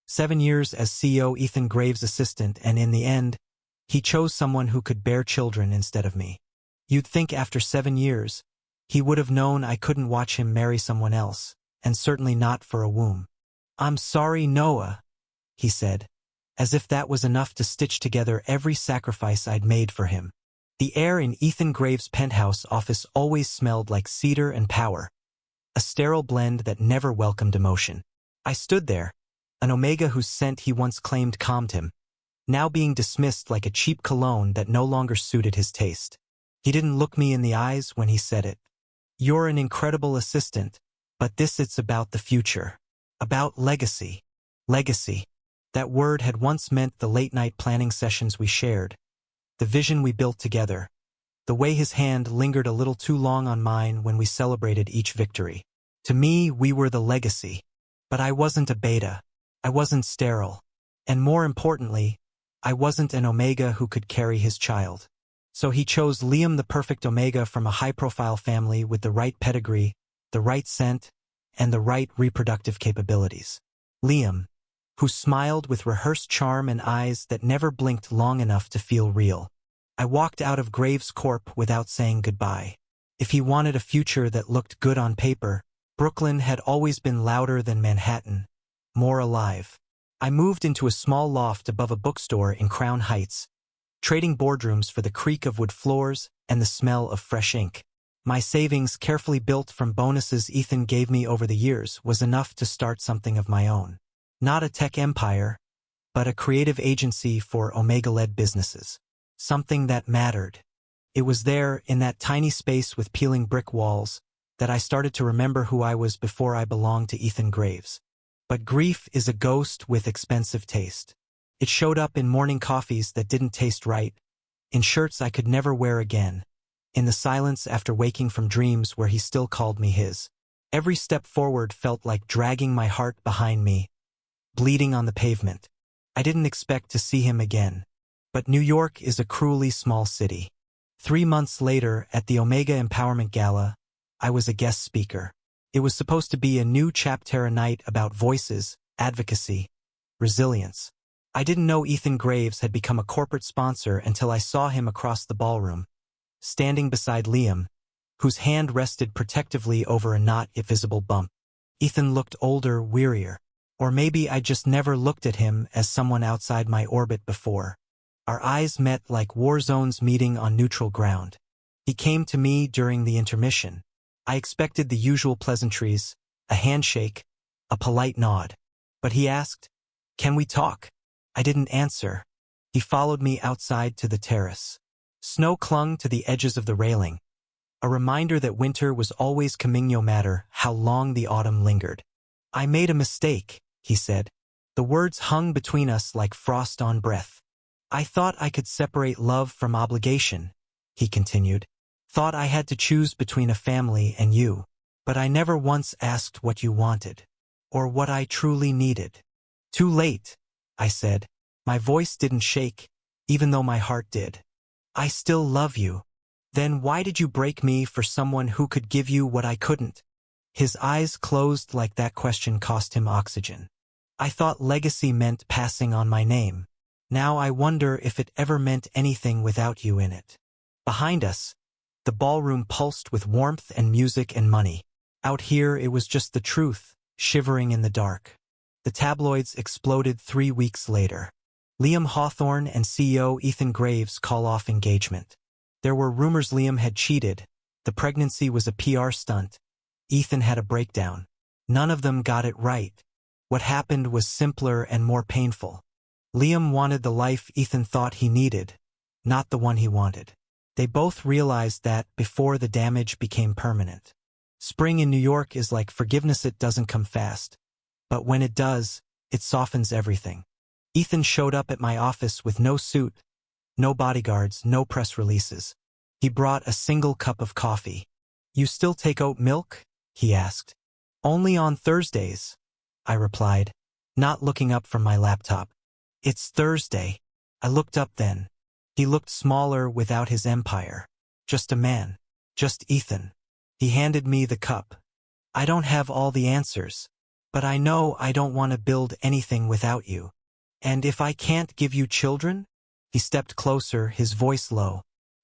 7 years as CEO Ethan Graves' assistant, and in the end, he chose someone who could bear children instead of me. You'd think after 7 years, he would have known I couldn't watch him marry someone else, and certainly not for a womb. "I'm sorry, Noah," he said, as if that was enough to stitch together every sacrifice I'd made for him. The air in Ethan Graves' penthouse office always smelled like cedar and power, a sterile blend that never welcomed emotion. I stood there, an Omega whose scent he once claimed calmed him, now being dismissed like a cheap cologne that no longer suited his taste. He didn't look me in the eyes when he said it. "You're an incredible assistant, but it's about the future. About legacy." Legacy. That word had once meant the late-night planning sessions we shared, the vision we built together, the way his hand lingered a little too long on mine when we celebrated each victory. To me, we were the legacy. But I wasn't a beta. I wasn't sterile. And more importantly, I wasn't an Omega who could carry his child. So he chose Liam, the perfect Omega from a high-profile family with the right pedigree, the right scent, and the right reproductive capabilities. Liam, who smiled with rehearsed charm and eyes that never blinked long enough to feel real. I walked out of Graves Corp without saying goodbye. If he wanted a future that looked good on paper, Brooklyn had always been louder than Manhattan, more alive. I moved into a small loft above a bookstore in Crown Heights, trading boardrooms for the creak of wood floors and the smell of fresh ink. My savings, carefully built from bonuses Ethan gave me over the years, was enough to start something of my own. Not a tech empire, but a creative agency for Omega-led businesses. Something that mattered. It was there, in that tiny space with peeling brick walls, that I started to remember who I was before I belonged to Ethan Graves. But grief is a ghost with expensive taste. It showed up in morning coffees that didn't taste right, in shirts I could never wear again, in the silence after waking from dreams where he still called me his. Every step forward felt like dragging my heart behind me, bleeding on the pavement. I didn't expect to see him again. But New York is a cruelly small city. 3 months later, at the Omega Empowerment Gala, I was a guest speaker. It was supposed to be a new chapter, a night about voices, advocacy, resilience. I didn't know Ethan Graves had become a corporate sponsor until I saw him across the ballroom, standing beside Liam, whose hand rested protectively over a not yet visible bump. Ethan looked older, wearier. Or maybe I just never looked at him as someone outside my orbit before. Our eyes met like war zones meeting on neutral ground. He came to me during the intermission. I expected the usual pleasantries, a handshake, a polite nod. But he asked, "Can we talk?" I didn't answer. He followed me outside to the terrace. Snow clung to the edges of the railing, a reminder that winter was always coming no matter how long the autumn lingered. "I made a mistake," he said. The words hung between us like frost on breath. "I thought I could separate love from obligation," he continued. "Thought I had to choose between a family and you. But I never once asked what you wanted, or what I truly needed." "Too late," I said. My voice didn't shake, even though my heart did. "I still love you. Then why did you break me for someone who could give you what I couldn't?" His eyes closed like that question cost him oxygen. "I thought legacy meant passing on my name. Now I wonder if it ever meant anything without you in it." Behind us, the ballroom pulsed with warmth and music and money. Out here it was just the truth, shivering in the dark. The tabloids exploded 3 weeks later. Liam Hawthorne and CEO Ethan Graves call off engagement. There were rumors Liam had cheated. The pregnancy was a PR stunt. Ethan had a breakdown. None of them got it right. What happened was simpler and more painful. Liam wanted the life Ethan thought he needed, not the one he wanted. They both realized that before the damage became permanent. Spring in New York is like forgiveness, it doesn't come fast. But when it does, it softens everything. Ethan showed up at my office with no suit, no bodyguards, no press releases. He brought a single cup of coffee. "You still take oat milk?" he asked. "Only on Thursdays," I replied, not looking up from my laptop. "It's Thursday." I looked up then. He looked smaller without his empire. Just a man. Just Ethan. He handed me the cup. "I don't have all the answers, But I know I don't want to build anything without you. And if I can't give you children? He stepped closer, his voice low.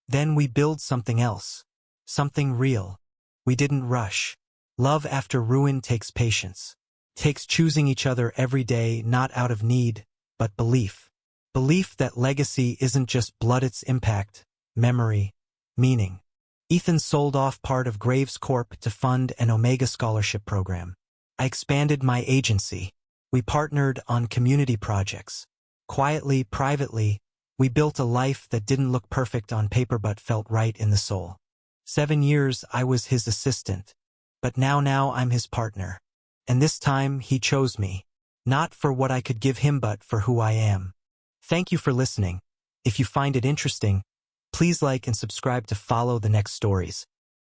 Then we build something else. Something real. We didn't rush. Love after ruin takes patience. Takes choosing each other every day, not out of need, but belief. Belief that legacy isn't just blood, it's impact, memory, meaning. Ethan sold off part of Graves Corp to fund an Omega scholarship program. I expanded my agency. We partnered on community projects. Quietly, privately, we built a life that didn't look perfect on paper but felt right in the soul. 7 years I was his assistant. But now I'm his partner. And this time he chose me. Not for what I could give him but for who I am. Thank you for listening. If you find it interesting, please like and subscribe to follow the next stories.